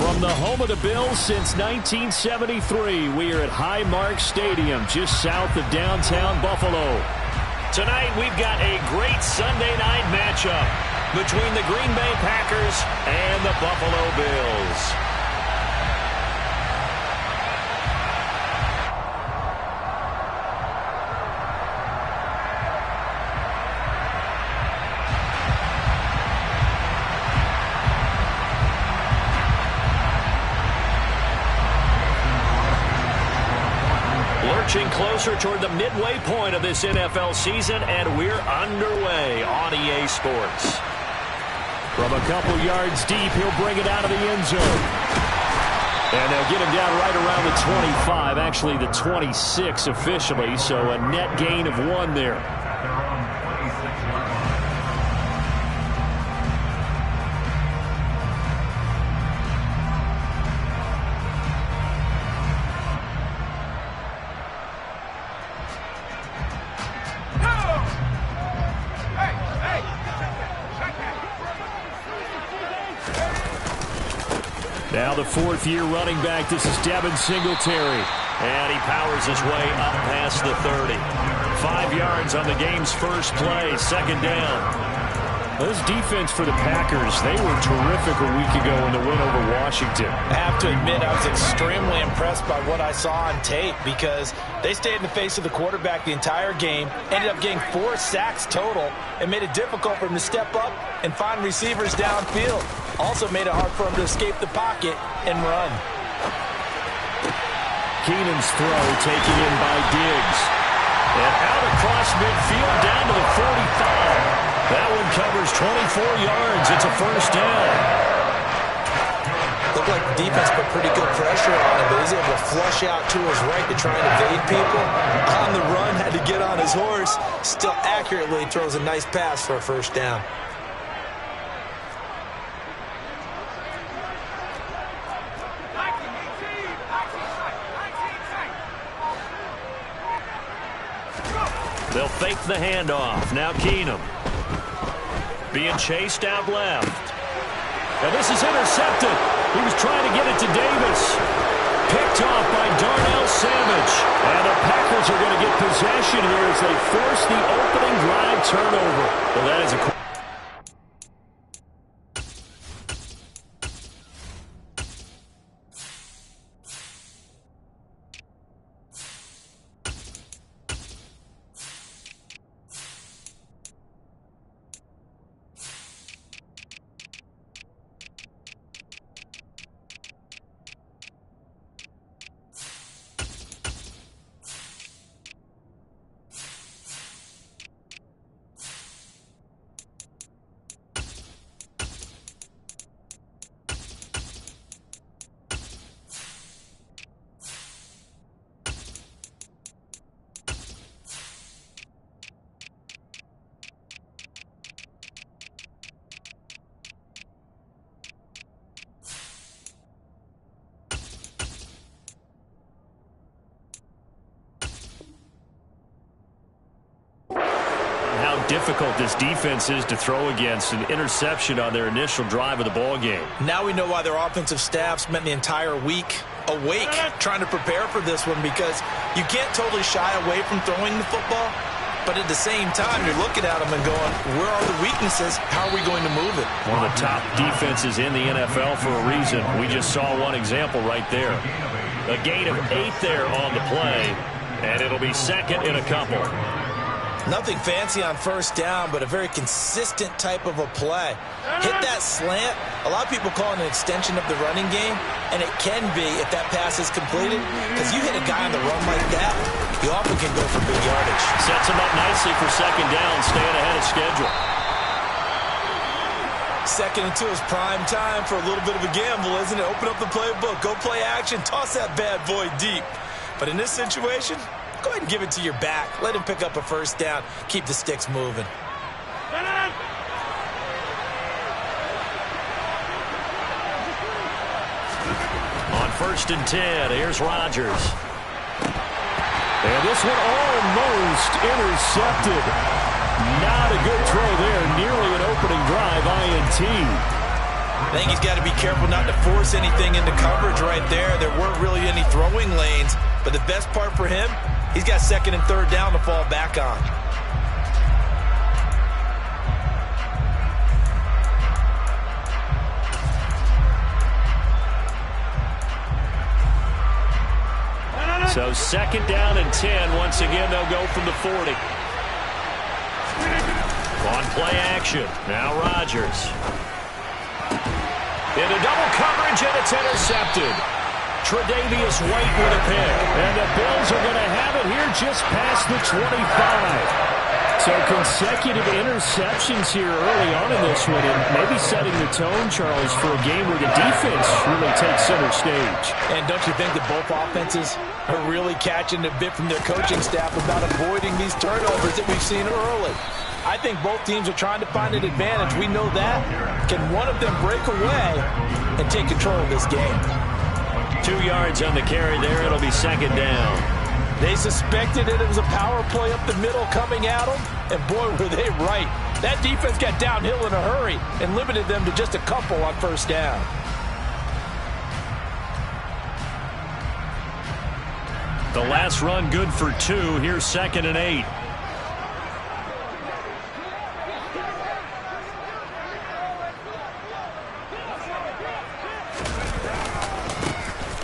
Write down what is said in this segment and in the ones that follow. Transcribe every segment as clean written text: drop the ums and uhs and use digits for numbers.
From the home of the Bills since 1973, we are at Highmark Stadium, just south of downtown Buffalo. Tonight, we've got a great Sunday night matchup between the Green Bay Packers and the Buffalo Bills. Lurching closer toward the midway point of this NFL season, and we're underway on EA Sports. From a couple yards deep, he'll bring it out of the end zone. And they'll get him down right around the 25, actually the 26 officially, so a net gain of 1 there. Now the fourth-year running back, this is Devin Singletary. And he powers his way up past the 30. 5 yards on the game's first play, second down. This defense for the Packers, they were terrific a week ago in the win over Washington. I have to admit, I was extremely impressed by what I saw on tape because they stayed in the face of the quarterback the entire game, ended up getting 4 sacks total, and made it difficult for him to step up and find receivers downfield. Also made it hard for him to escape the pocket and run. Keenan's throw taken in by Diggs. And out across midfield down to the 45. That one covers 24 yards. It's a first down. Looked like the defense put pretty good pressure on him, but he's able to flush out to his right to try and evade people. On the run, had to get on his horse. Still accurately throws a nice pass for a first down. They'll fake the handoff. Now Keenum. Being chased out left. And this is intercepted. He was trying to get it to Davis. Picked off by Darnell Savage. And the Packers are going to get possession here as they force the opening drive turnover. Well, that is a... difficult this defense is to throw against. An interception on their initial drive of the ball game. Now we know why their offensive staff spent the entire week awake trying to prepare for this one, because you can't totally shy away from throwing the football, but at the same time you're looking at them and going, where are the weaknesses? How are we going to move it? One of the top defenses in the NFL for a reason. We just saw one example right there. A gain of 8 there on the play, and it'll be second in a couple. Nothing fancy on first down, but a very consistent type of a play. Hit that slant. A lot of people call it an extension of the running game, and it can be if that pass is completed, because you hit a guy on the run like that, you often can go for big yardage. Sets him up nicely for second down, staying ahead of schedule. Second and 2 is prime time for a little bit of a gamble, isn't it? Open up the playbook, go play action, toss that bad boy deep. But in this situation, go ahead and give it to your back. Let him pick up a first down. Keep the sticks moving. On first and 10, here's Rodgers. And this one almost intercepted. Not a good throw there. Nearly an opening drive INT. I think he's got to be careful not to force anything into coverage right there. There weren't really any throwing lanes, but the best part for him, he's got second and third down to fall back on. So second down and 10. Once again, they'll go from the 40. On play action. Now Rodgers. Into double coverage, and it's intercepted. Tre'Davious White with a pick. And the Bills are going to have it here just past the 25. So consecutive interceptions here early on in this one, and maybe setting the tone, Charles, for a game where the defense really takes center stage. And don't you think that both offenses are really catching a bit from their coaching staff about avoiding these turnovers that we've seen early? I think both teams are trying to find an advantage. We know that. Can one of them break away and take control of this game? 2 yards on the carry there. It'll be second down. They suspected it was a power play up the middle coming at them, and boy, were they right. That defense got downhill in a hurry and limited them to just a couple on first down. The last run good for 2. Here's second and 8.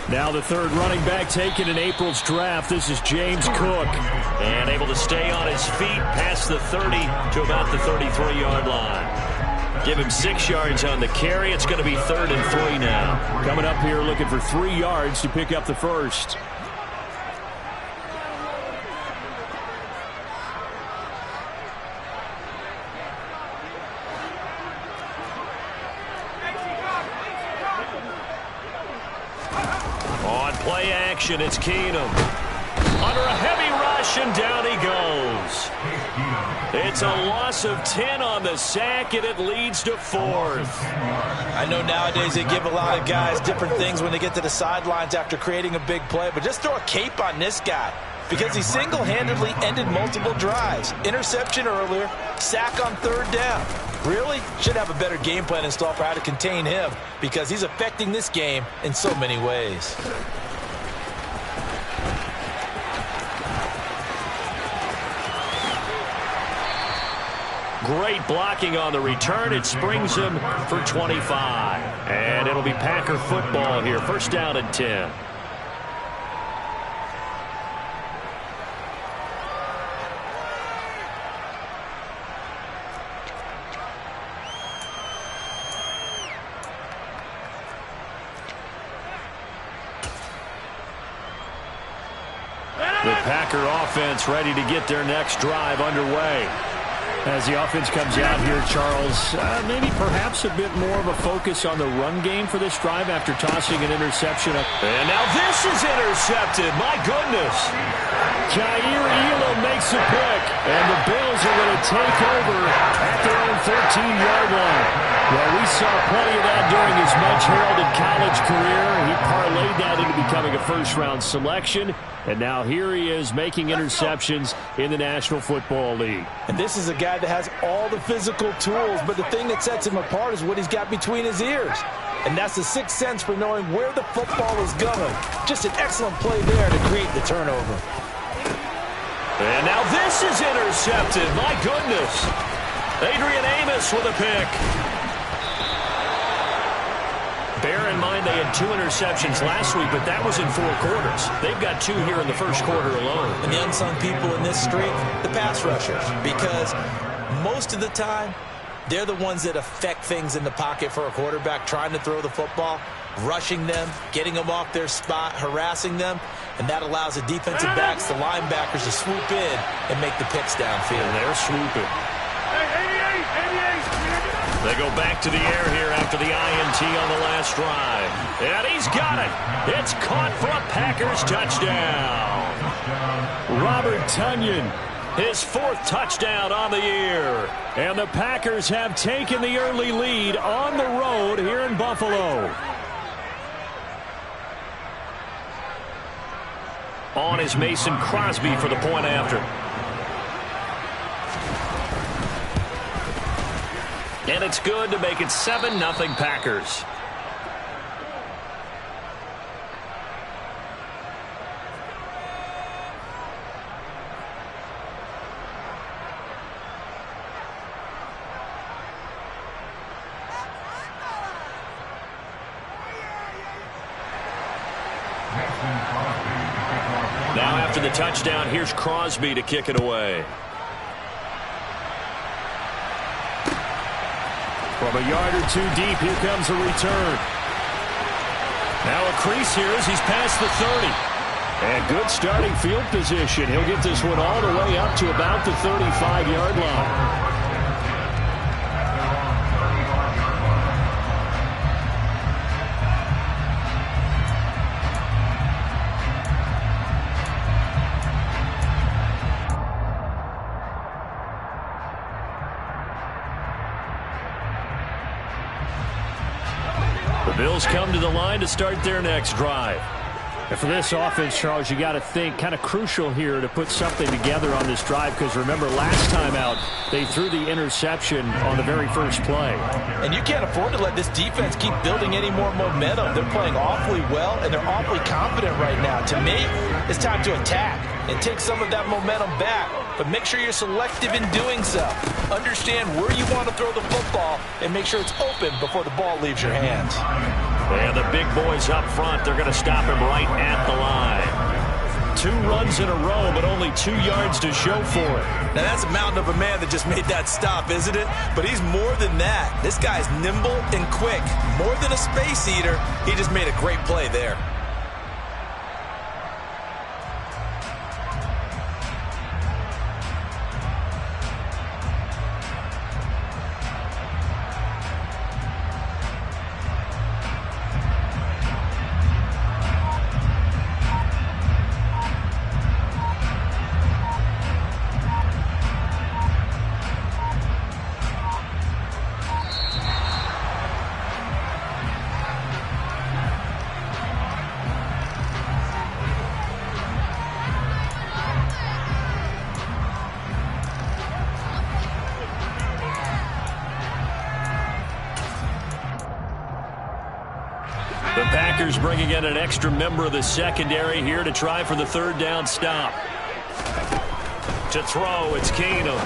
Now the third running back taken in April's draft. This is James Cook. And able to stay on his feet past the 30 to about the 33-yard line. Give him 6 yards on the carry. It's going to be third and 3 now. Coming up here looking for 3 yards to pick up the first. Play action, it's Keenum. Under a heavy rush, and down he goes. It's a loss of 10 on the sack, and it leads to 4th. I know nowadays they give a lot of guys different things when they get to the sidelines after creating a big play, but just throw a cape on this guy because he single-handedly ended multiple drives. Interception earlier, sack on third down. Really should have a better game plan installed for how to contain him because he's affecting this game in so many ways. Great blocking on the return. It springs him for 25. And it'll be Packer football here. First down and 10. The Packer offense ready to get their next drive underway. As the offense comes out here, Charles, maybe perhaps a bit more of a focus on the run game for this drive after tossing an interception up. And now this is intercepted. My goodness. Jair Elam makes a pick, and the Bills are going to take over at their own 13-yard line. Well, we saw plenty of that during his much-heralded college career. He parlayed that into becoming a first-round selection, and now here he is making interceptions in the National Football League. And this is a guy that has all the physical tools, but the thing that sets him apart is what he's got between his ears. And that's the sixth sense for knowing where the football is going. Just an excellent play there to create the turnover. And now this is intercepted. My goodness. Adrian Amos with a pick. Bear in mind they had 2 interceptions last week, but that was in 4 quarters. They've got 2 here in the first quarter alone. And the unsung people in this streak, the pass rushers, because most of the time, they're the ones that affect things in the pocket for a quarterback, trying to throw the football, rushing them, getting them off their spot, harassing them, and that allows the defensive backs, the linebackers, to swoop in and make the picks downfield. And they're swooping. They go back to the air here after the INT on the last drive. And he's got it. It's caught for a Packers touchdown. Robert Tonyan, his 4th touchdown on the year. And the Packers have taken the early lead on the road here in Buffalo. On is Mason Crosby for the point after. And it's good to make it 7-0 Packers. Now after the touchdown, here's Crosby to kick it away. From a yard or two deep, here comes a return. Now a crease here as he's past the 30. And good starting field position. He'll get this one all the way up to about the 35-yard line. The Bills come to the line to start their next drive. And for this offense, Charles, you got to think kind of crucial here to put something together on this drive, because remember last time out they threw the interception on the very first play. And you can't afford to let this defense keep building any more momentum. They're playing awfully well and they're awfully confident right now. To me, it's time to attack and take some of that momentum back, but make sure you're selective in doing so. Understand where you want to throw the football and make sure it's open before the ball leaves your hands. And the big boys up front, they're going to stop him right at the line. 2 runs in a row, but only 2 yards to show for it. Now that's a mountain of a man that just made that stop, isn't it? But he's more than that. This guy's nimble and quick. More than a space eater, he just made a great play there. The Packers bringing in an extra member of the secondary here to try for the 3rd down stop. To throw, it's Keenum.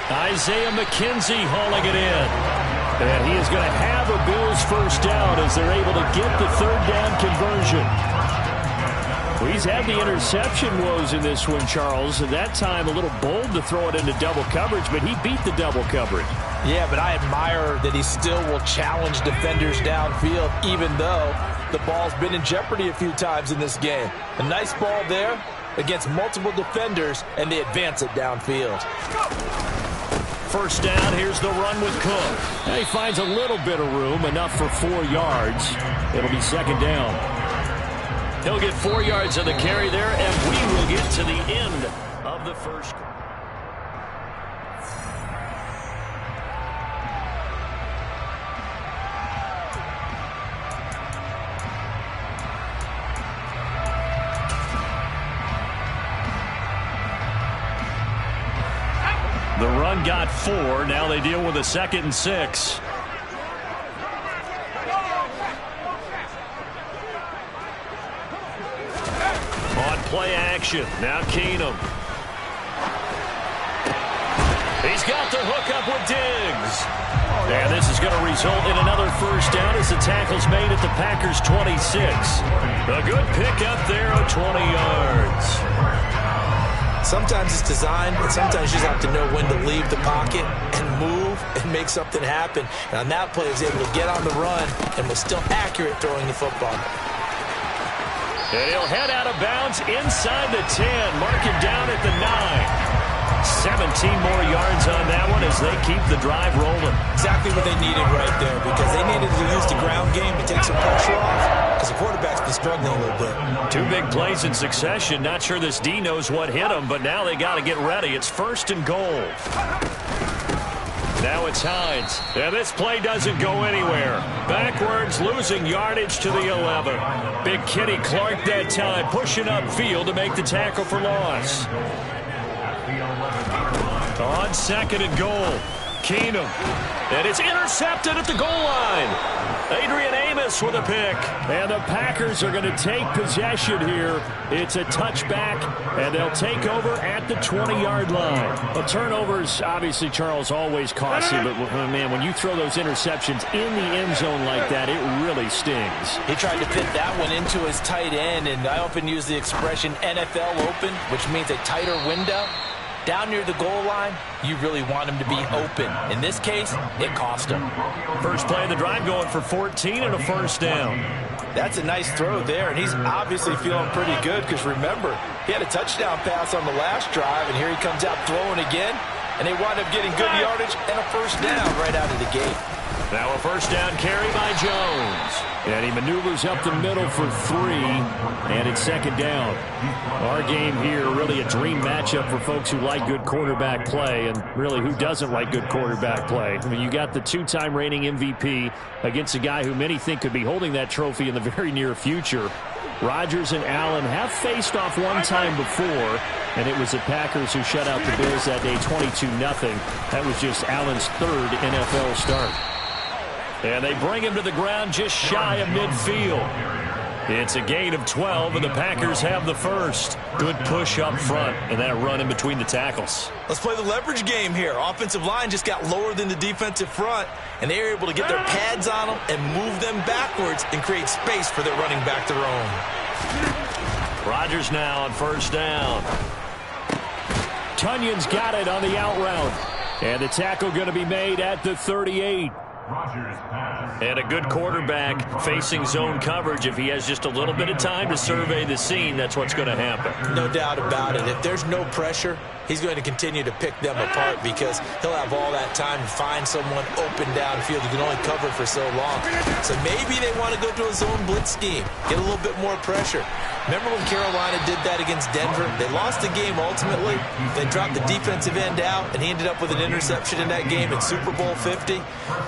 Isaiah McKenzie hauling it in. And he is going to have a Bills 1st down as they're able to get the 3rd down conversion. Well, he's had the interception woes in this one, Charles, and that time a little bold to throw it into double coverage, but he beat the double coverage. Yeah, but I admire that he still will challenge defenders downfield, even though the ball's been in jeopardy a few times in this game. A nice ball there against multiple defenders, and they advance it downfield. 1st down, here's the run with Cook. Now he finds a little bit of room, enough for 4 yards. It'll be 2nd down. He'll get 4 yards on the carry there, and we will get to the end of the first. The run got 4. Now they deal with a 2nd and 6. On play action. Now Keenum. He's got the hook up with Diggs. And this is going to result in another 1st down as the tackle's made at the Packers' 26. A good pick up there of 20 yards. Sometimes it's designed, and sometimes you just have to know when to leave the pocket and move and make something happen. And on that play, he was able to get on the run and was still accurate throwing the football. And he'll head out of bounds inside the 10. Mark him down at the 9. 17 more yards on that one as they keep the drive rolling. Exactly what they needed right there, because they needed to use the ground game to take some pressure off, because the quarterback's been struggling a little bit. 2 big plays in succession. Not sure this D knows what hit him, but now they got to get ready. It's 1st and goal. Now it's Hines. And this play doesn't go anywhere. Backwards, losing yardage to the 11. Big Kenny Clark that time, pushing upfield to make the tackle for loss. On 2nd and goal. Keenum. And it's intercepted at the goal line. Adrian Amos with a pick. And the Packers are going to take possession here. It's a touchback, and they'll take over at the 20-yard line. Well, turnovers, obviously, Charles, always costly, but, man, when you throw those interceptions in the end zone like that, it really stings. He tried to fit that one into his tight end, and I often use the expression NFL open, which means a tighter window. Down near the goal line, you really want him to be open. In this case, it cost him. First play of the drive going for 14 and a first down. That's a nice throw there, and he's obviously feeling pretty good because, remember, he had a touchdown pass on the last drive, and here he comes out throwing again, and they wind up getting good yardage and a first down right out of the gate. Now a first down carry by Jones. And he maneuvers up the middle for 3, and it's second down. Our game here, really a dream matchup for folks who like good quarterback play, and really who doesn't like good quarterback play. I mean, you got the 2-time reigning MVP against a guy who many think could be holding that trophy in the very near future. Rodgers and Allen have faced off one time before, and it was the Packers who shut out the Bills that day 22-0. That was just Allen's 3rd NFL start. And they bring him to the ground just shy of midfield. It's a gain of 12, and the Packers have the first. Good push up front, and that run in between the tackles. Let's play the leverage game here. Offensive line just got lower than the defensive front, and they were able to get their pads on them and move them backwards and create space for their running back to roam. Rodgers now on first down. Tunyon's got it on the out route. And the tackle going to be made at the 38. And a good quarterback facing zone coverage. If he has just a little bit of time to survey the scene, that's what's going to happen. No doubt about it. If there's no pressure, he's going to continue to pick them apart because he'll have all that time to find someone open downfield. He can only cover for so long. So maybe they want to go to a zone blitz scheme, get a little bit more pressure. Remember when Carolina did that against Denver? They lost the game ultimately. They dropped the defensive end out, and he ended up with an interception in that game in Super Bowl 50.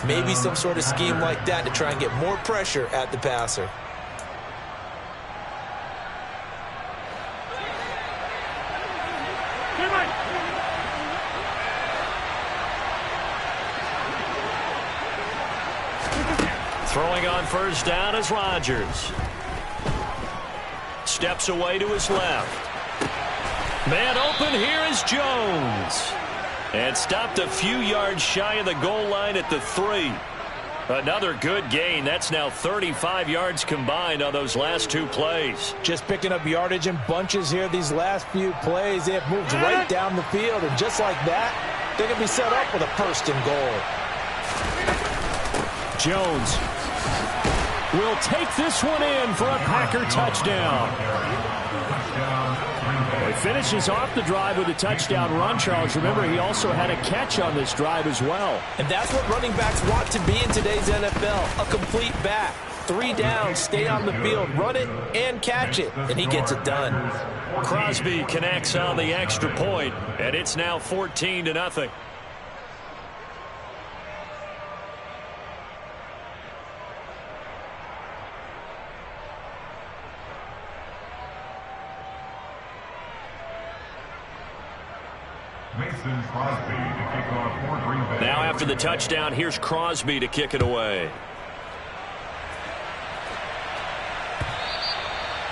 Maybe some sort of scheme like that to try and get more pressure at the passer. Throwing on first down is Rodgers. Steps away to his left. Man open, here is Jones. And stopped a few yards shy of the goal line at the 3. Another good gain. That's now 35 yards combined on those last 2 plays. Just picking up yardage in bunches here these last few plays. They have moved right down the field, and just like that, they're going to be set up with a first and goal. Jones will take this one in for a Packer touchdown. He finishes off the drive with a touchdown run, Charles. Remember, he also had a catch on this drive as well. And that's what running backs want to be in today's NFL, a complete back. 3 downs, stay on the field, run it, and catch it. And he gets it done. Crosby connects on the extra point, and it's now 14-0. Now after the touchdown, here's Crosby to kick it away.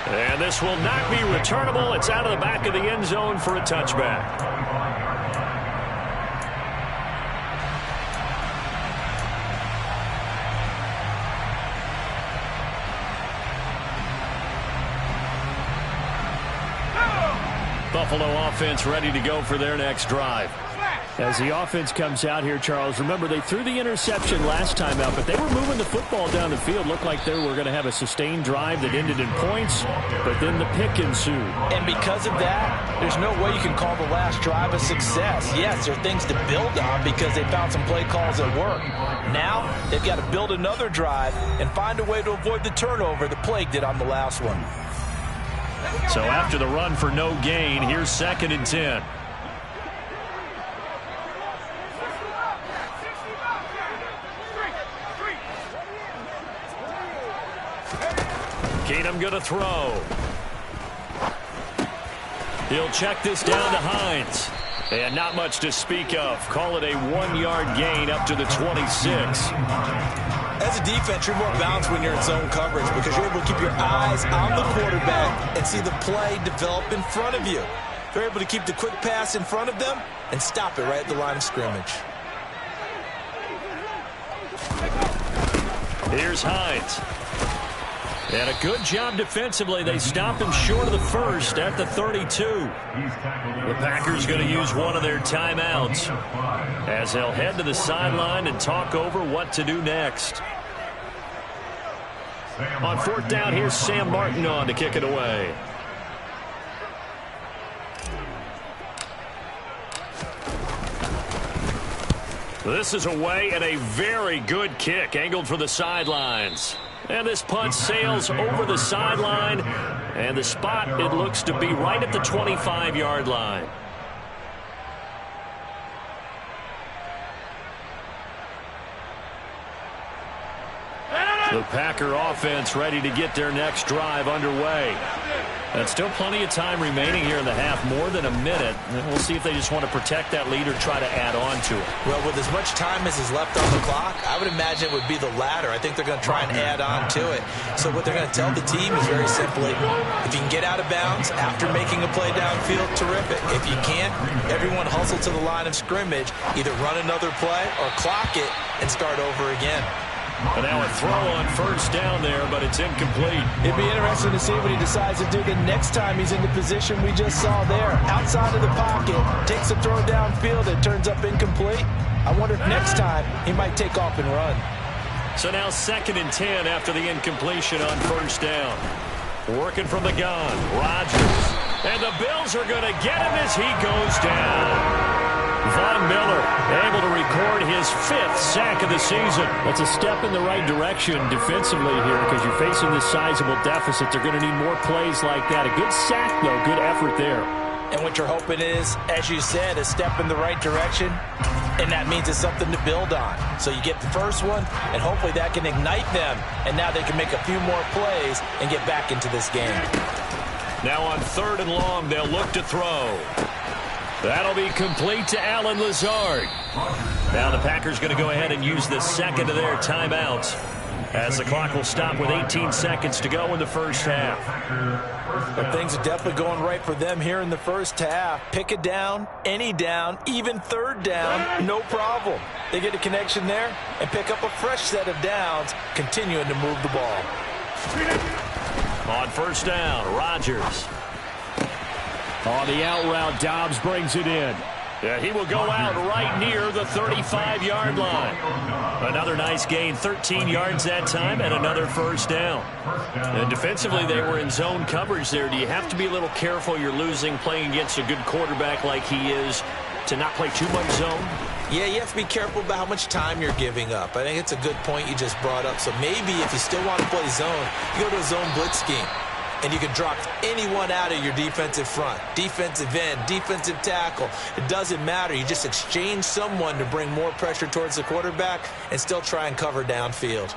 And this will not be returnable. It's out of the back of the end zone for a touchback. Buffalo offense ready to go for their next drive. As the offense comes out here, Charles, remember they threw the interception last time out, but they were moving the football down the field. Looked like they were going to have a sustained drive that ended in points, but then the pick ensued. And because of that, there's no way you can call the last drive a success. Yes, there are things to build on because they found some play calls that work. Now, they've got to build another drive and find a way to avoid the turnover that plagued it on the last one. So after the run for no gain, here's 2nd and 10. Keenum going to throw. He'll check this down to Hines. And not much to speak of. Call it a 1-yard gain up to the 26. As a defense, you're more balanced when you're in zone coverage because you're able to keep your eyes on the quarterback and see the play develop in front of you. They're able to keep the quick pass in front of them and stop it right at the line of scrimmage. Here's Hines. And a good job defensively. They stop him short of the first at the 32. The Packers going to use one of their timeouts as they'll head to the sideline and talk over what to do next. On 4th down, here's Sam Martin on to kick it away. This is away and a very good kick angled for the sidelines. And this punt sails over the sideline. And the spot, it looks to be right at the 25-yard line. The Packer offense ready to get their next drive underway. And still plenty of time remaining here in the half, more than a minute. And we'll see if they just want to protect that lead or try to add on to it. Well, with as much time as is left on the clock, I would imagine it would be the latter. I think they're going to try and add on to it. So what they're going to tell the team is very simply, if you can get out of bounds after making a play downfield, terrific. If you can't, everyone hustle to the line of scrimmage, either run another play or clock it and start over again. And now a throw on 1st down there, but it's incomplete. It'd be interesting to see what he decides to do the next time he's in the position we just saw there. Outside of the pocket, takes a throw downfield, it turns up incomplete. I wonder if next time he might take off and run. So now 2nd and 10 after the incompletion on 1st down. Working from the gun, Rodgers. And the Bills are going to get him as he goes down. Von Miller able to record his 5th sack of the season. That's a step in the right direction defensively here because you're facing this sizable deficit. They're going to need more plays like that. A good sack, though. Good effort there. And what you're hoping is, as you said, a step in the right direction, and that means it's something to build on. So you get the first one, and hopefully that can ignite them, and now they can make a few more plays and get back into this game. Now on 3rd and long, they'll look to throw. That'll be complete to Allen Lazard. Now the Packers going to go ahead and use the 2nd of their timeouts as the clock will stop with 18 seconds to go in the first half. But things are definitely going right for them here in the first half. Pick a down, any down, even 3rd down, no problem. They get a connection there and pick up a fresh set of downs, continuing to move the ball. On 1st down, Rodgers. On the out route, Dobbs brings it in. Yeah, he will go out right near the 35-yard line. Another nice gain, 13 yards that time, and another 1st down. And defensively, they were in zone coverage there. Do you have to be a little careful you're losing playing against a good quarterback like he is to not play too much zone? Yeah, you have to be careful about how much time you're giving up. I think it's a good point you just brought up. So maybe if you still want to play zone, you go to a zone blitz scheme. And you can drop anyone out of your defensive front, defensive end, defensive tackle. It doesn't matter. You just exchange someone to bring more pressure towards the quarterback and still try and cover downfield.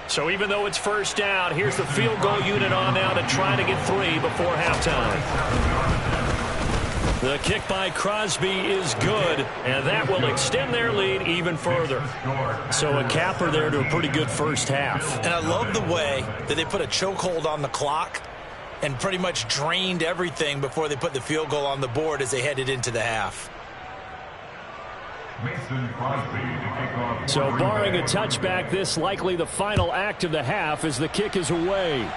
So even though it's 1st down, here's the field goal unit on now to try to get 3 before halftime. The kick by Crosby is good, and that will extend their lead even further. So a capper there to a pretty good first half. And I love the way that they put a chokehold on the clock and pretty much drained everything before they put the field goal on the board as they headed into the half. So barring a touchback, this likely the final act of the half as the kick is away.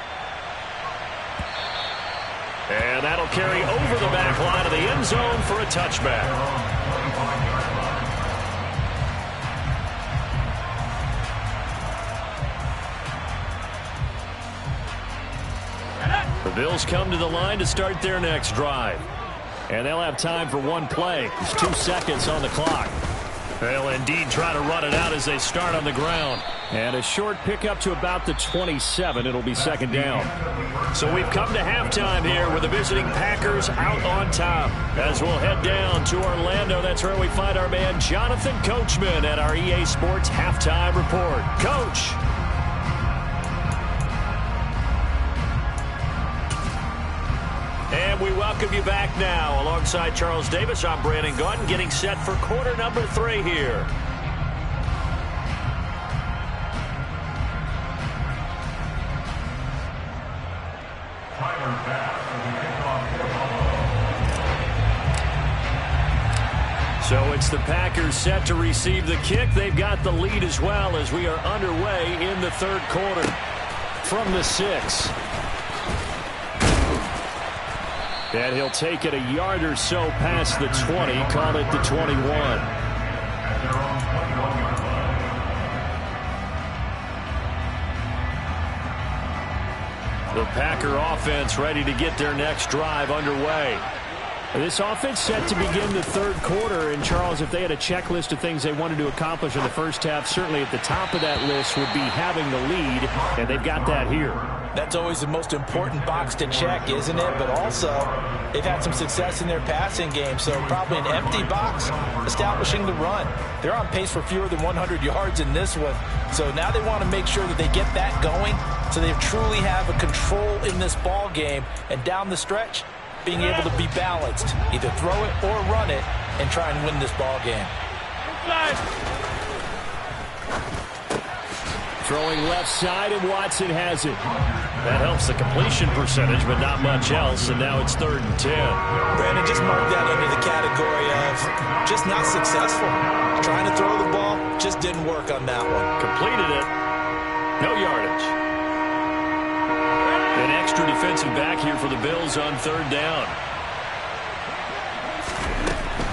And that'll carry over the back line of the end zone for a touchback. The Bills come to the line to start their next drive. And they'll have time for one play. There's 2 seconds on the clock. They'll indeed try to run it out as they start on the ground. And a short pickup to about the 27. It'll be 2nd down. So we've come to halftime here with the visiting Packers out on top. As we'll head down to Orlando, that's where we find our man Jonathan Coachman at our EA Sports Halftime Report. Coach. And we welcome welcome you back now. Alongside Charles Davis, I'm Brandon Gaudin, getting set for quarter number 3 here. So it's the Packers set to receive the kick. They've got the lead as well as we are underway in the third quarter. From the 6. And he'll take it a yard or so past the 20, call it the 21. The Packer offense ready to get their next drive underway. This offense set to begin the third quarter. And, Charles, if they had a checklist of things they wanted to accomplish in the first half, certainly at the top of that list would be having the lead, and they've got that here. That's always the most important box to check, isn't it? But also, they've had some success in their passing game, so probably an empty box establishing the run. They're on pace for fewer than 100 yards in this one, so now they want to make sure that they get that going so they truly have a control in this ball game, and down the stretch, being able to be balanced, either throw it or run it, and try and win this ball game. Throwing left side, and Watson has it. That helps the completion percentage, but not much else, and now it's 3rd and 10. Brandon, just mark that under the category of just not successful. Trying to throw the ball, just didn't work on that one. Completed it. No yardage. An extra defensive back here for the Bills on 3rd down.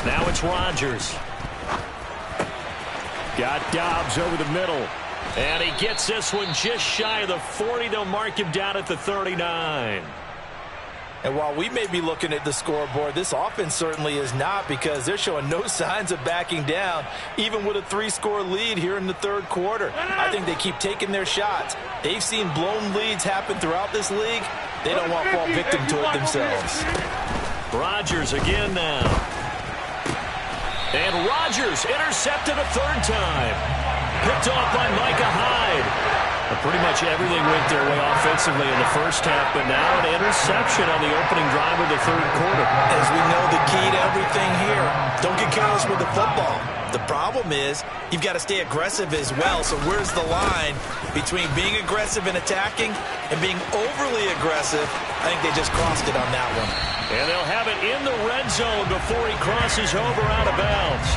Now it's Rodgers. Got Dobbs over the middle. And he gets this one just shy of the 40. They'll mark him down at the 39. And while we may be looking at the scoreboard, this offense certainly is not, because they're showing no signs of backing down, even with a 3-score lead here in the third quarter. I think they keep taking their shots. They've seen blown leads happen throughout this league. They don't want to fall victim to it themselves. Rodgers again now. And Rodgers intercepted a 3rd time. Picked off by Micah Hyde. Pretty much everything went their way offensively in the first half, but now an interception on the opening drive of the third quarter. As we know, the key to everything here, don't get careless with the football. The problem is you've got to stay aggressive as well. So where's the line between being aggressive and attacking and being overly aggressive? I think they just crossed it on that one. And they'll have it in the red zone before he crosses over out of bounds.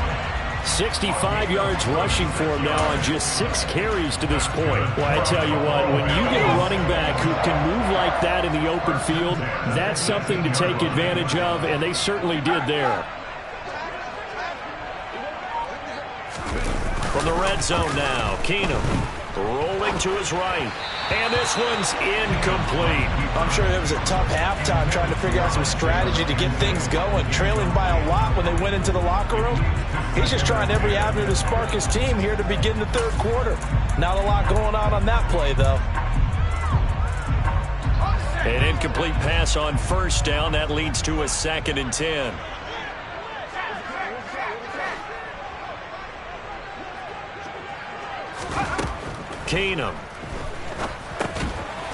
65 yards rushing for him now on just 6 carries to this point. Well, I tell you what, when you get a running back who can move like that in the open field, that's something to take advantage of, and they certainly did there. From the red zone now, Keenum rolling to his right. And this one's incomplete. I'm sure it was a tough halftime trying to figure out some strategy to get things going. Trailing by a lot when they went into the locker room. He's just trying every avenue to spark his team here to begin the third quarter. Not a lot going on that play, though. An incomplete pass on 1st down. That leads to a 2nd and 10. Keenum.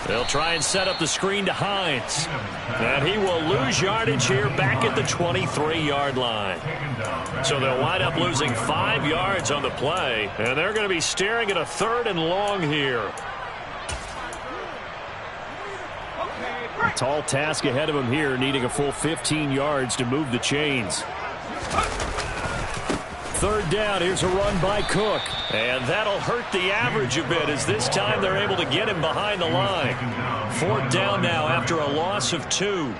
They'll try and set up the screen to Hines. And he will lose yardage here back at the 23-yard line. So they'll wind up losing 5 yards on the play. And they're going to be staring at a 3rd and long here. A tall task ahead of him here, needing a full 15 yards to move the chains. 3rd down, here's a run by Cook. And that'll hurt the average a bit, as this time they're able to get him behind the line. 4th down now after a loss of 2.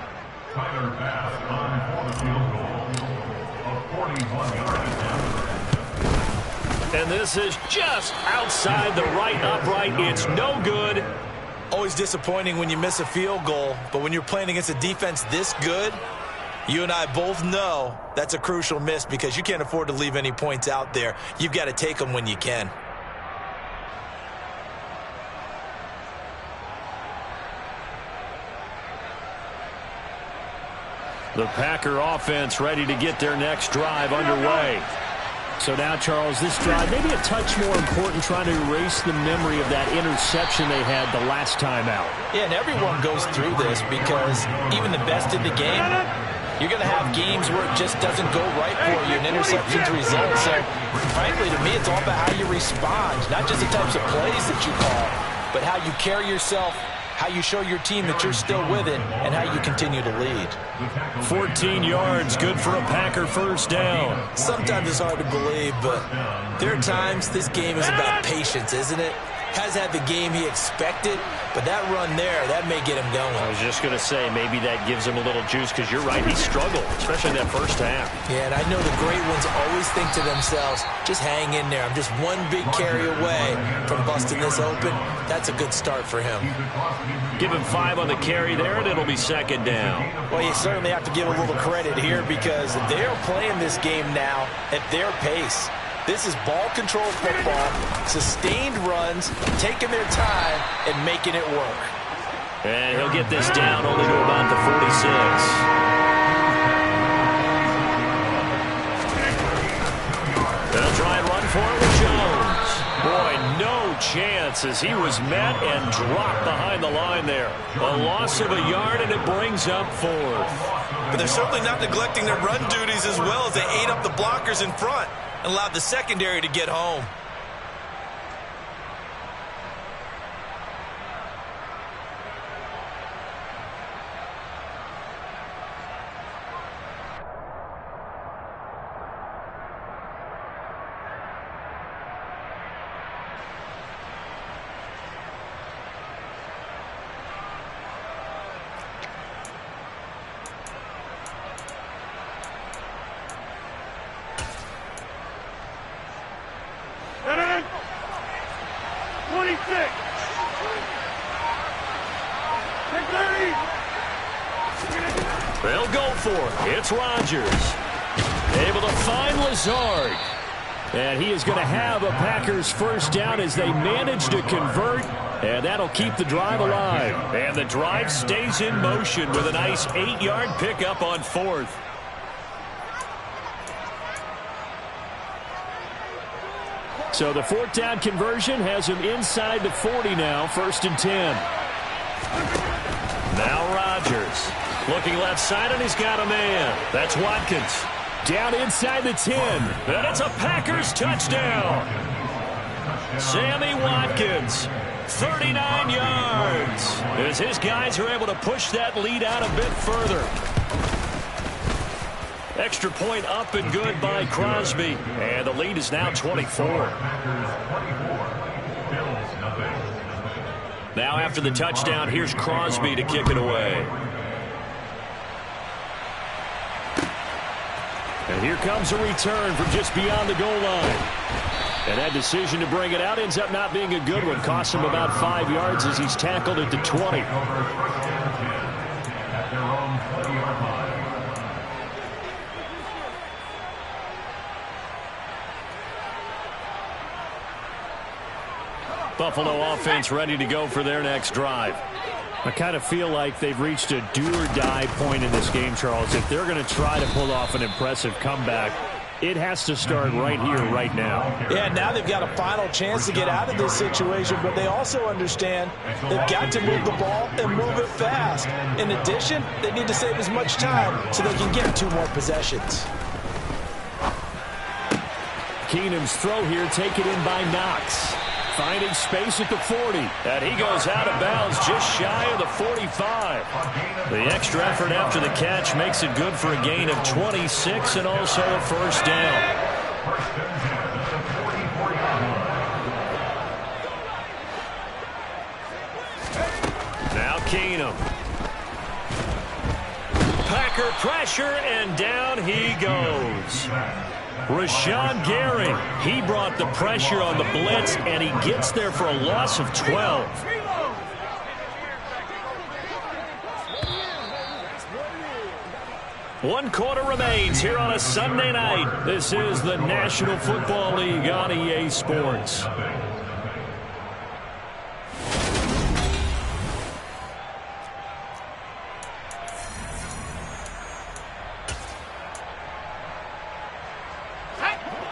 And this is just outside the right upright. It's no good. Always disappointing when you miss a field goal, but when you're playing against a defense this good, you and I both know that's a crucial miss, because you can't afford to leave any points out there. You've got to take them when you can. The Packer offense ready to get their next drive underway. So now, Charles, this drive maybe a touch more important, trying to erase the memory of that interception they had the last time out. Yeah, and everyone goes through this because even the best in the game, you're going to have games where it just doesn't go right for you, and interceptions result. So, frankly, to me, it's all about how you respond, not just the types of plays that you call, but how you carry yourself, how you show your team that you're still with it, and how you continue to lead. 14 yards, good for a Packer first down. Sometimes it's hard to believe, but there are times this game is about patience, isn't it? Has had the game he expected, but that run there, that may get him going. I was just going to say, maybe that gives him a little juice, because you're right, he struggled, especially in that first half. Yeah, and I know the great ones always think to themselves, just hang in there. I'm just one big carry away from busting this open. That's a good start for him. Give him 5 on the carry there, and it'll be second down. Well, you certainly have to give a little credit here because they're playing this game now at their pace. This is ball-control football, sustained runs, taking their time, and making it work. And he'll get this down only to about the 46. They'll try and run for it with Jones. Boy, no chance as he was met and dropped behind the line there. A loss of a yard, and it brings up 4th. But they're certainly not neglecting their run duties as well as they ate up the blockers in front and allowed the secondary to get home. They'll go for it. It's Rodgers. Able to find Lazard. And he is going to have a Packers first down as they manage to convert. And that'll keep the drive alive. And the drive stays in motion with a nice 8-yard pickup on 4th. So the 4th down conversion has him inside the 40 now, 1st and 10. Now Rodgers. Looking left side, and he's got a man. That's Watkins. Down inside the 10. And it's a Packers touchdown. Sammy Watkins, 39 yards. As his guys are able to push that lead out a bit further. Extra point up and good by Crosby. And the lead is now 24. Now after the touchdown, here's Crosby to kick it away. And here comes a return from just beyond the goal line. And that decision to bring it out ends up not being a good one. Costs him about 5 yards as he's tackled at the 20. Buffalo offense ready to go for their next drive. I kind of feel like they've reached a do-or-die point in this game, Charles. If they're going to try to pull off an impressive comeback, it has to start right here, right now. Yeah, now they've got a final chance to get out of this situation, but they also understand they've got to move the ball and move it fast. In addition, they need to save as much time so they can get 2 more possessions. Keenum's throw here taken in by Knox. Finding space at the 40. And he goes out of bounds just shy of the 45. The extra effort after the catch makes it good for a gain of 26 and also a first down. Now Keenum. Packer pressure, and down he goes. Rashawn Gary, he brought the pressure on the blitz, and he gets there for a loss of 12. One quarter remains here on a Sunday night. This is the National Football League on EA Sports.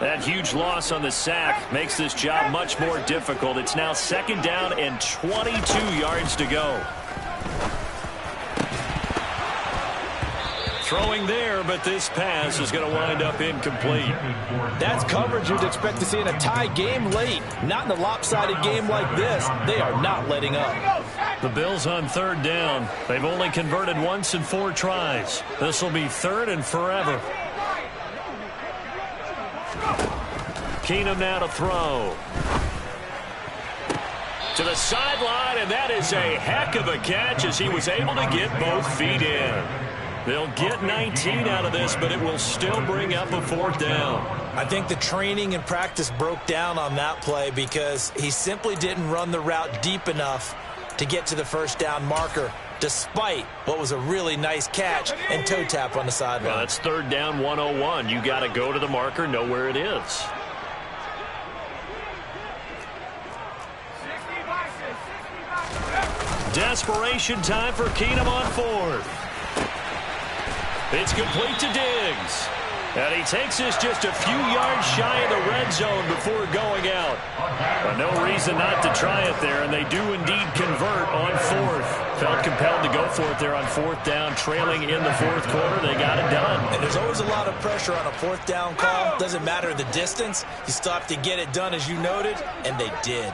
That huge loss on the sack makes this job much more difficult. It's now 2nd down and 22 yards to go. Throwing there, but this pass is going to wind up incomplete. That's coverage you'd expect to see in a tie game late. Not in a lopsided game like this. They are not letting up. The Bills on 3rd down. They've only converted once in 4 tries. This will be 3rd and forever. Keenum now to throw. To the sideline, and that is a heck of a catch as he was able to get both feet in. They'll get 19 out of this, but it will still bring up a 4th down. I think the training and practice broke down on that play because he simply didn't run the route deep enough to get to the 1st down marker, despite what was a really nice catch and toe tap on the sideline. Well, that's 3rd down 101. You got to go to the marker, know where it is. Desperation time for Keenum on 4th. It's complete to Diggs. And he takes this just a few yards shy of the red zone before going out. But no reason not to try it there, and they do indeed convert on 4th. Felt compelled to go for it there on 4th down, trailing in the 4th quarter. They got it done. And there's always a lot of pressure on a 4th down call. Doesn't matter the distance. You still have to get it done, as you noted, and they did.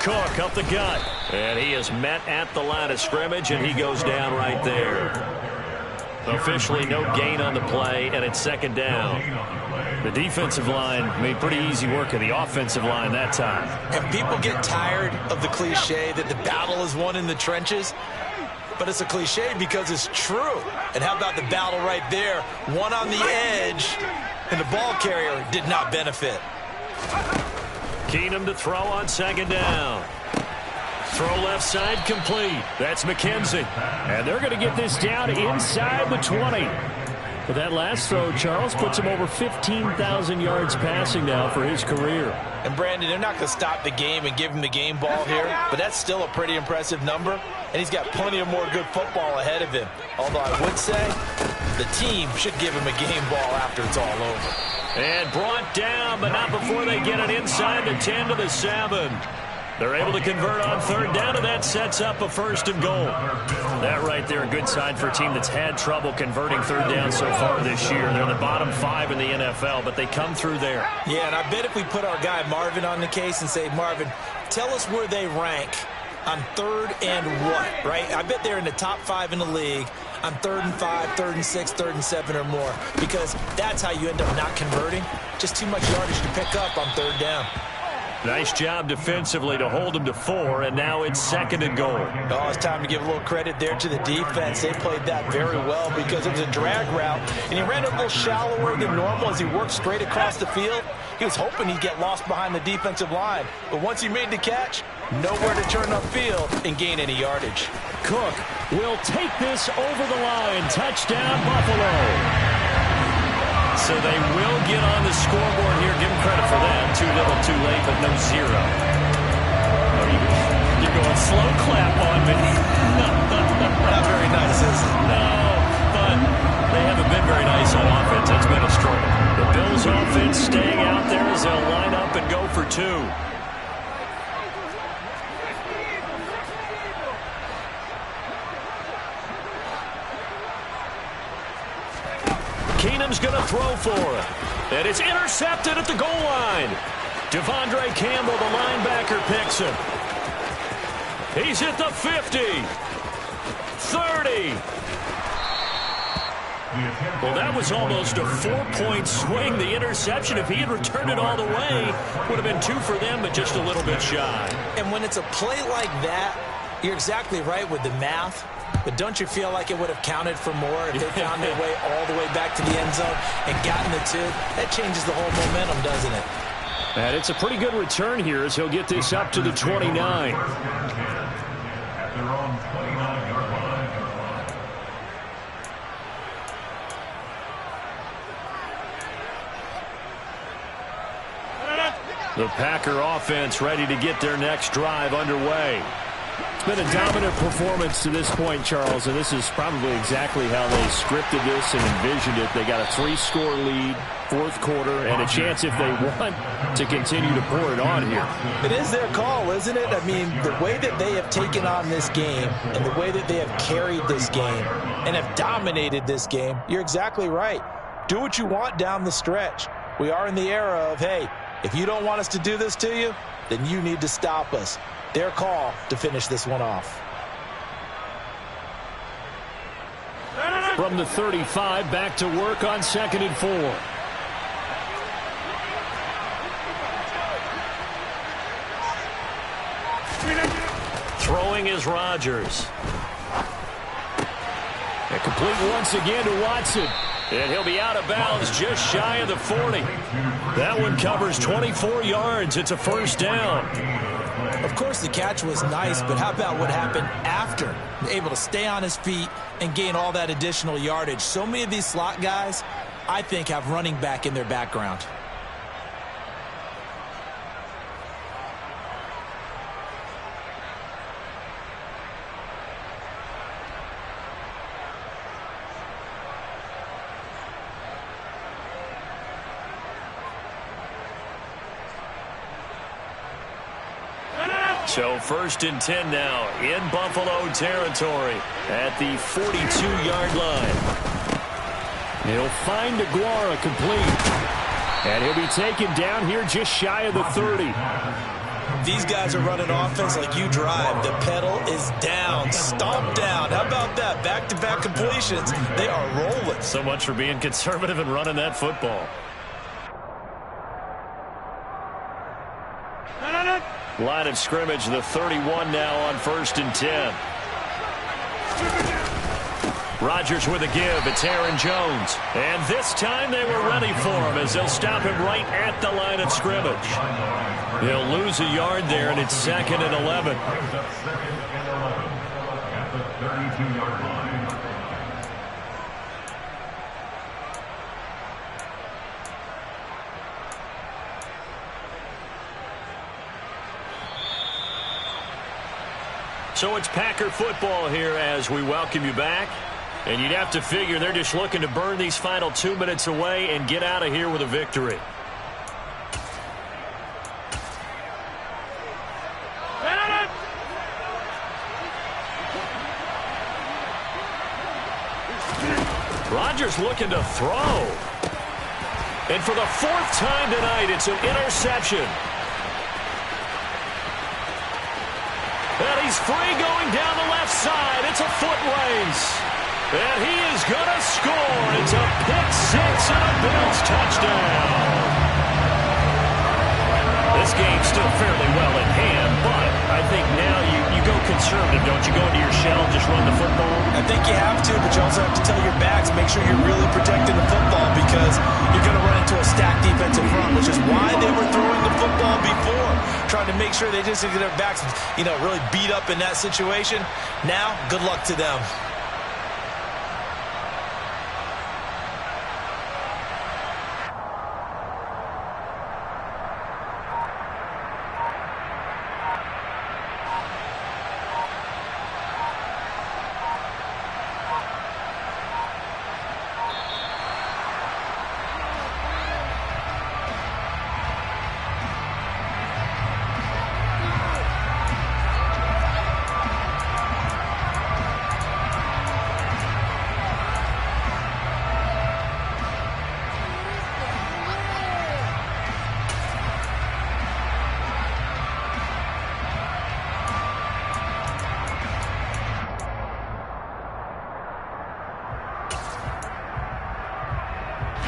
Cook up the gut, and he is met at the line of scrimmage, and he goes down right there. Officially no gain on the play, and it's 2nd down. The defensive line made pretty easy work of the offensive line that time. And people get tired of the cliche that the battle is won in the trenches, but it's a cliche because it's true. And how about the battle right there? One on the edge, and the ball carrier did not benefit. Keenum to throw on 2nd down. Throw left side complete. That's McKenzie. And they're going to get this down inside the 20. But that last throw, Charles, puts him over 15,000 yards passing now for his career. And, Brandon, they're not going to stop the game and give him the game ball here, but that's still a pretty impressive number, and he's got plenty of more good football ahead of him. Although I would say the team should give him a game ball after it's all over. And brought down, but not before they get it inside the 10 to the 7. They're able to convert on 3rd down, and that sets up a 1st and goal. That right there, a good sign for a team that's had trouble converting 3rd down so far this year. They're in the bottom 5 in the NFL, but they come through there. Yeah, and I bet if we put our guy Marvin on the case and say, Marvin, tell us where they rank on 3rd and what, right? I bet they're in the top 5 in the league on 3rd and 5, 3rd and 6, 3rd and 7 or more, because that's how you end up not converting. Just too much yardage to pick up on 3rd down. Nice job defensively to hold him to 4, and now it's 2nd and goal. Oh, it's time to give a little credit there to the defense. They played that very well because it was a drag route, and he ran it a little shallower than normal as he worked straight across the field. He was hoping he'd get lost behind the defensive line, but once he made the catch, nowhere to turn upfield and gain any yardage. Cook will take this over the line. Touchdown, Buffalo. So they will get on the scoreboard here. Give them credit for that. Too little, too late, but no 0. Oh, you're going slow clap on me. Not very nice, is it? No, but they haven't been very nice on offense. It's been a struggle. The Bills offense staying out there as they'll line up and go for 2. Keenum's going to throw for it. And it's intercepted at the goal line. Devondre Campbell, the linebacker, picks him. He's at the 50. 30. Well, that was almost a 4-point swing. The interception, if he had returned it all the way, would have been 2 for them, but just a little bit shy. And when it's a play like that, you're exactly right with the math. But don't you feel like it would have counted for more if they found their way all the way back to the end zone and gotten the 2? That changes the whole momentum, doesn't it? And it's a pretty good return here as he'll get this up to the 29. The Packer offense ready to get their next drive underway. It's been a dominant performance to this point, Charles, and this is probably exactly how they scripted this and envisioned it. They got a 3-score lead, fourth quarter, and a chance if they want to continue to pour it on here. It is their call, isn't it? I mean, the way that they have taken on this game and the way that they have carried this game and have dominated this game, you're exactly right. Do what you want down the stretch. We are in the era of, hey, if you don't want us to do this to you, then you need to stop us. Their call to finish this one off. From the 35, back to work on 2nd and 4. Throwing is Rodgers. And complete once again to Watson. And he'll be out of bounds just shy of the 40. That one covers 24 yards. It's a first down. Of course, the catch was nice, but how about what happened after? Able to stay on his feet and gain all that additional yardage. So many of these slot guys, I think, have running back in their background. So 1st and 10 now in Buffalo territory at the 42-yard line. He'll find Aguara complete. And he'll be taken down here just shy of the 30. These guys are running offense like you drive. The pedal is down, stomp down. How about that? Back-to-back completions. They are rolling. So much for being conservative and running that football. Line of scrimmage, the 31 now on 1st and 10. Rodgers with a give. It's Aaron Jones. And this time they were ready for him as they'll stop him right at the line of scrimmage. They'll lose a yard there, and it's 2nd and 11. So it's Packer football here as we welcome you back. And you'd have to figure they're just looking to burn these final 2 minutes away and get out of here with a victory. Rodgers looking to throw. And for the 4th time tonight, it's an interception. And he's free going down the left side. It's a foot race. And he is going to score. It's a pick-6 and a Bills touchdown. This game's still fairly well in hand, but I think now you go conservative, don't you? Go into your shell, just run the football? I think you have to, but you also have to tell your backs, make sure you're really protecting the football because you're going to run into a stacked defensive front, which is why they were throwing the football before, trying to make sure they just get their backs, really beat up in that situation. Now, good luck to them.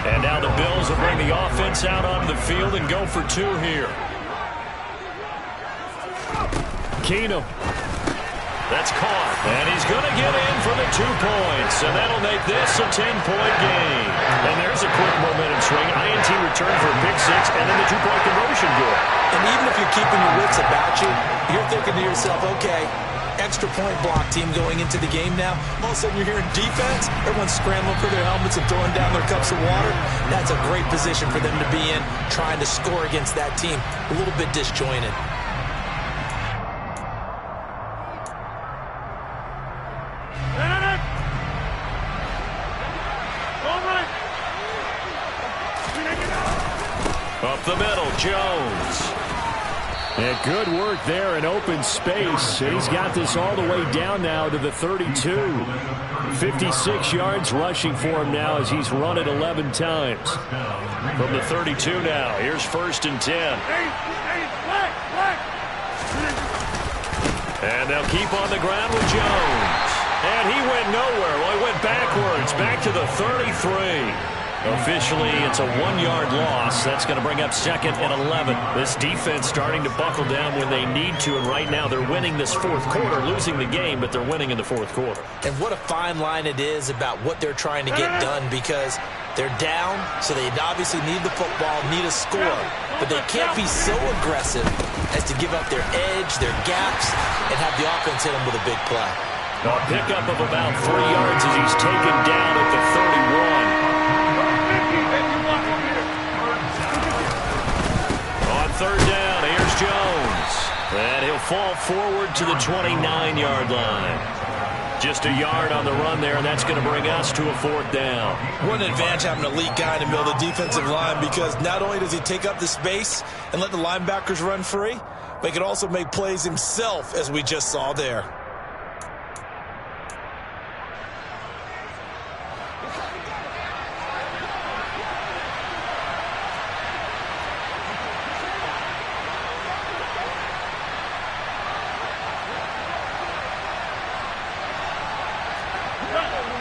And now the Bills will bring the offense out onto the field and go for 2 here. Keenum. That's caught. And he's going to get in for the 2 points. And that'll make this a 10-point game. And there's a quick momentum swing. INT return for a pick 6, and then the 2-point conversion good. And even if you keeping your wits about you, you're thinking to yourself, okay, extra point block team going into the game now. All of a sudden you're hearing defense. Everyone's scrambling for their helmets and throwing down their cups of water. That's a great position for them to be in, trying to score against that team. A little bit disjointed. Up the middle, Jones. And good work there in open space. And he's got this all the way down now to the 32. 56 yards rushing for him now as he's run it 11 times. From the 32 now, here's 1st and 10. And they'll keep on the ground with Jones. And he went nowhere. Well, he went backwards, back to the 33. Officially, it's a 1-yard loss. That's going to bring up 2nd and 11. This defense starting to buckle down when they need to, and right now they're winning this 4th quarter, losing the game, but they're winning in the 4th quarter. And what a fine line it is about what they're trying to get done, because they're down, so they obviously need the football, need a score, but they can't be so aggressive as to give up their edge, their gaps, and have the offense hit them with a big play. A pickup of about 3 yards as he's taken down at the 31. On 3rd down, here's Jones. And he'll fall forward to the 29-yard line. Just a yard on the run there, and that's going to bring us to a 4th down. What an advantage having an elite guy in the middle of the defensive line, because not only does he take up the space and let the linebackers run free, but he can also make plays himself, as we just saw there.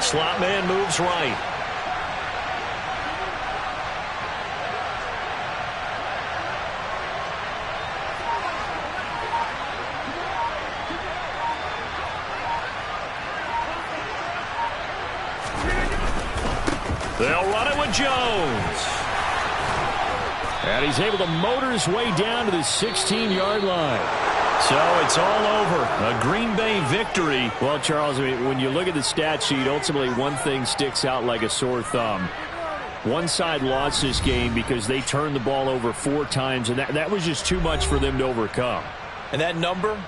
Slot man moves right. They'll run it with Jones. And he's able to motor his way down to the 16-yard line. So it's all over. A Green Bay victory. Well, Charles, I mean, when you look at the stat sheet, ultimately one thing sticks out like a sore thumb. One side lost this game because they turned the ball over 4 times, and that was just too much for them to overcome. And that number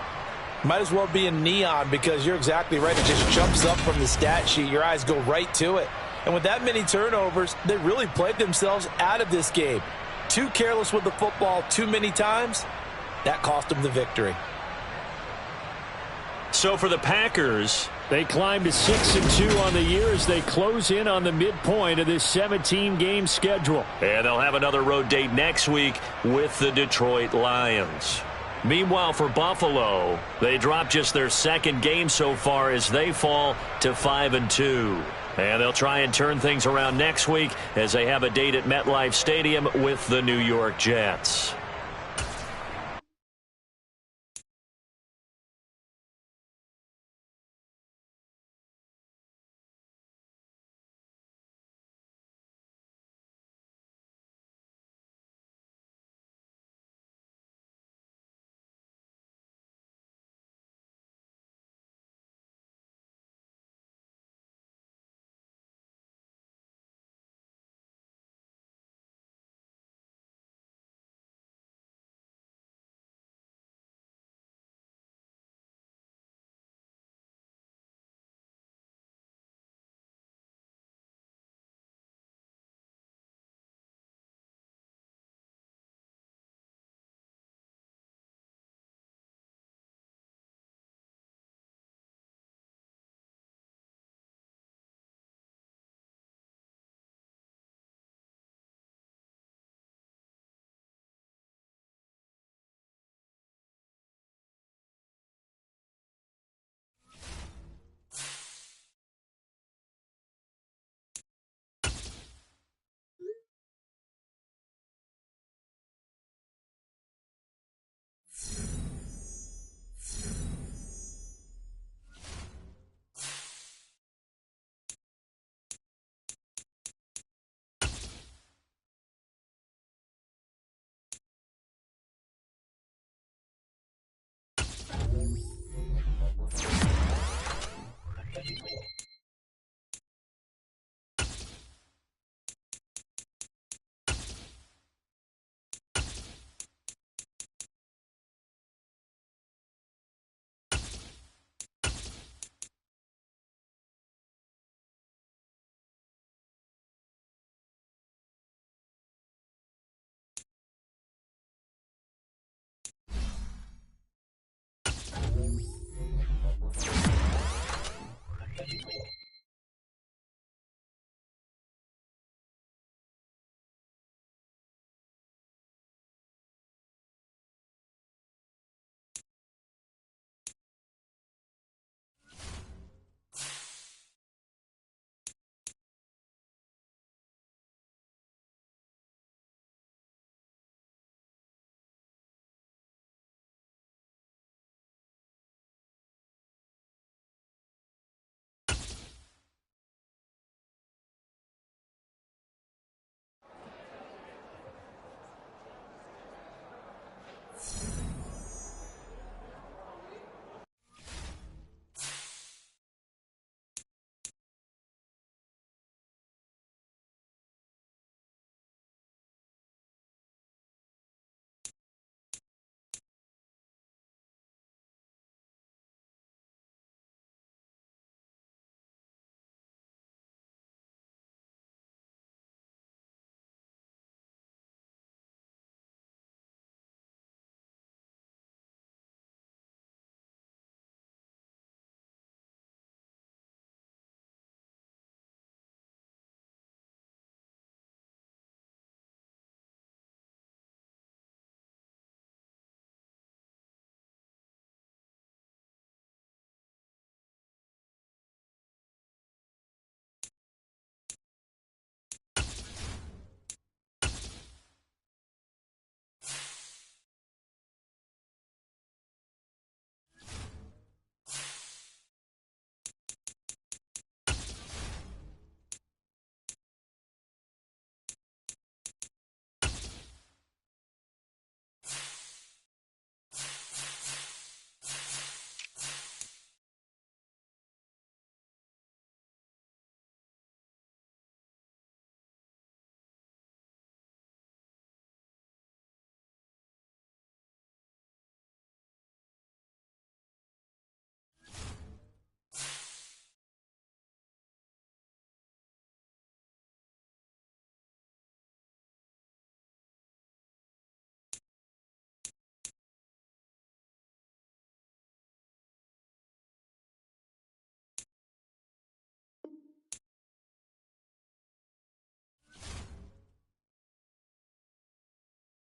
might as well be in neon, because you're exactly right. It just jumps up from the stat sheet. Your eyes go right to it. And with that many turnovers, they really played themselves out of this game. Too careless with the football too many times. That cost them the victory. So for the Packers, they climb to 6-2 on the year as they close in on the midpoint of this 17-game schedule. And they'll have another road date next week with the Detroit Lions. Meanwhile, for Buffalo, they drop just their 2nd game so far as they fall to 5-2. And they'll try and turn things around next week as they have a date at MetLife Stadium with the New York Jets.